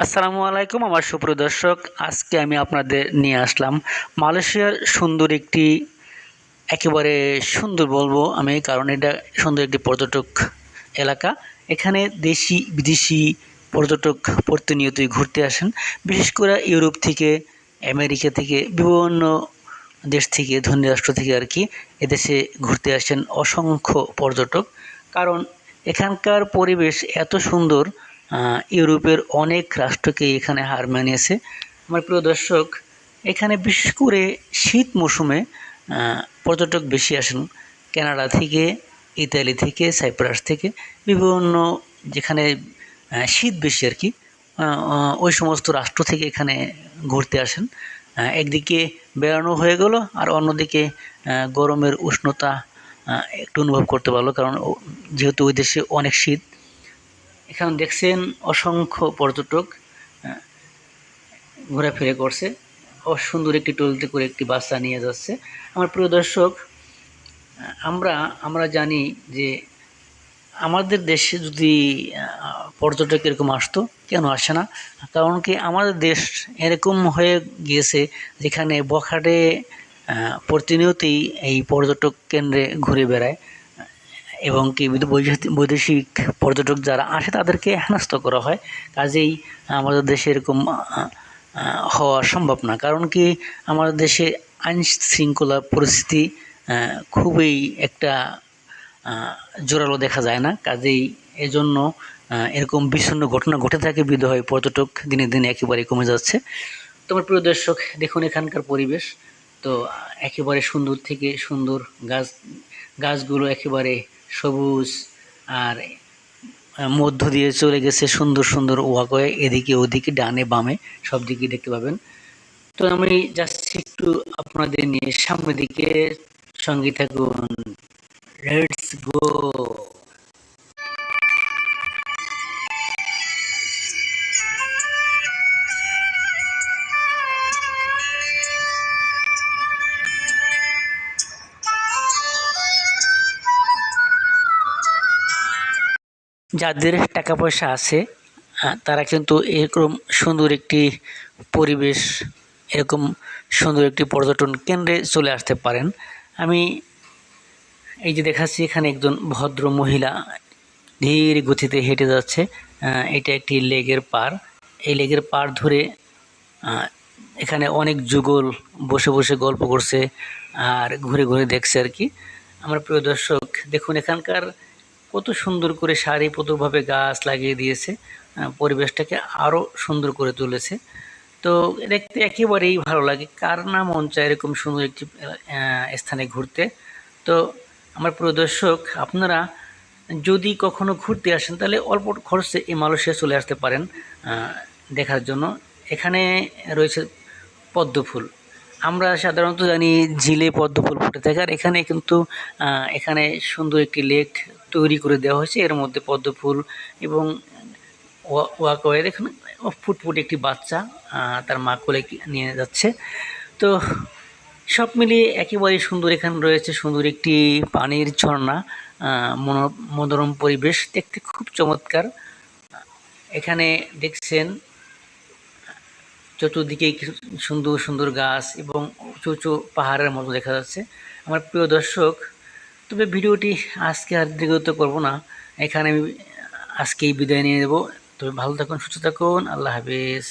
আসসালামু আলাইকুম আমার সুপ্রিয় দর্শক। আজকে আমি আপনাদের নিয়ে আসলাম মালয়েশিয়ার সুন্দর একটি একেবারে সুন্দর বলবো আমি, কারণ এটা সুন্দর একটি পর্যটক এলাকা। এখানে দেশি বিদেশি পর্যটক প্রতিনিয়তই ঘুরতে আসেন। বিশেষ করে ইউরোপ থেকে, আমেরিকা থেকে, বিভিন্ন দেশ থেকে, ধনী রাষ্ট্র থেকে আর কি এদেশে ঘুরতে আসেন অসংখ্য পর্যটক। কারণ এখানকার পরিবেশ এত সুন্দর, ইউরোপের অনেক রাষ্ট্রকে এখানে হার মানিয়েছে। আমার প্রিয় দর্শক, এখানে বিশেষ করে শীত মৌসুমে পর্যটক বেশি আসেন কানাডা থেকে, ইতালি থেকে, সাইপ্রাস থেকে, বিভিন্ন যেখানে শীত বেশি আর কি, ওই সমস্ত রাষ্ট্র থেকে এখানে ঘুরতে আসেন। একদিকে বেড়ানো হয়ে গেল, আর অন্যদিকে গরমের উষ্ণতা একটু অনুভব করতে পারলো, কারণ যেহেতু ওই দেশে অনেক শীত। এখানে দেখছেন অসংখ্য পর্যটক ঘোরাফেরা করছে, সুন্দর একটি ট্রলিতে করে একটি বাচ্চা নিয়ে যাচ্ছে। আমার প্রিয় দর্শক, আমরা আমরা জানি যে আমাদের দেশে যদি পর্যটক এরকম আসতো, কেন আসে না? কারণ কি আমাদের দেশ এরকম হয়ে গিয়েছে যেখানে বখাটে প্রতিনিয়তই এই পর্যটক কেন্দ্রে ঘুরে বেড়ায়, এবং কি বৈদেশিক পর্যটক যারা আসে তাদেরকে হেনস্থা করা হয়। কাজেই আমাদের দেশে এরকম হওয়া সম্ভব না। কারণ কি আমাদের দেশে আইন শৃঙ্খলা পরিস্থিতি খুবই একটা জোরালো দেখা যায় না। কাজেই এজন্য এরকম বিষণ্ণ ঘটনা ঘটে থাকে বিধায় পর্যটক দিনে দিনে একেবারে কমে যাচ্ছে। তো আমার প্রিয় দর্শক, দেখুন এখানকার পরিবেশ তো একেবারে সুন্দর থেকে সুন্দর। গাছগুলো একেবারে সবুজ, আর মধ্য দিয়ে চলে গেছে সুন্দর সুন্দর ওয়াকওয়ে, এদিকে ওদিকে ডানে বামে সব দিকে দেখতে পাবেন। তো আমি জাস্ট একটু আপনাদের নিয়ে সামনের দিকে, সঙ্গে থাকুন। Let's go. যাদের টাকা পয়সা আছে তারা কিন্তু এরকম সুন্দর একটি পরিবেশ, এরকম সুন্দর একটি পর্যটন কেন্দ্রে চলে আসতে পারেন। আমি এই যে দেখাচ্ছি, এখানে একজন ভদ্র মহিলা ধীর গতিতে হেঁটে যাচ্ছে। এটা একটি লেকের পার। এই লেকের পার ধরে এখানে অনেক যুগল বসে বসে গল্প করছে আর ঘুরে ঘুরে দেখছে আর কি। আমার প্রিয় দর্শক, দেখুন এখানকার কত সুন্দর করে সারিবদ্ধভাবে গাছ লাগিয়ে দিয়েছে, পরিবেশটাকে আরও সুন্দর করে তুলেছে। তো দেখতে একেবারেই ভালো লাগে। কার না মন চায় এরকম সুন্দর একটি স্থানে ঘুরতে? তো আমার প্রিয় দর্শক, আপনারা যদি কখনো ঘুরতে আসেন তাহলে অল্প খরচে এই মালয়েশিয়া চলে আসতে পারেন দেখার জন্য। এখানে রয়েছে পদ্ম ফুল। আমরা সাধারণত জানি ঝিলে পদ্ম ফুল ফুটে থাকে, আর এখানে কিন্তু এখানে সুন্দর একটি লেক তৈরি করে দেওয়া হয়েছে, এর মধ্যে পদ্ম ফুল এবং ওয়াকওয়ে। এখানে ফুটফুটে একটি বাচ্চা তার মা কোলে নিয়ে যাচ্ছে। তো সব মিলিয়ে একেবারেই সুন্দর। এখানে রয়েছে সুন্দর একটি পানির ঝর্ণা, মনোরম পরিবেশ, দেখতে খুব চমৎকার। এখানে দেখছেন চতুর্দিকে সুন্দর সুন্দর গাছ এবং উঁচু উঁচু পাহাড়ের মতো দেখা যাচ্ছে। আমার প্রিয় দর্শক, তবে ভিডিওটি আজকে আর দীর্ঘায়িত করব না, এখানে আমি আজকেই বিদায় নিয়ে নেব। তবে ভালো থাকুন, সুস্থ থাকুন, আল্লাহ হাফেজ।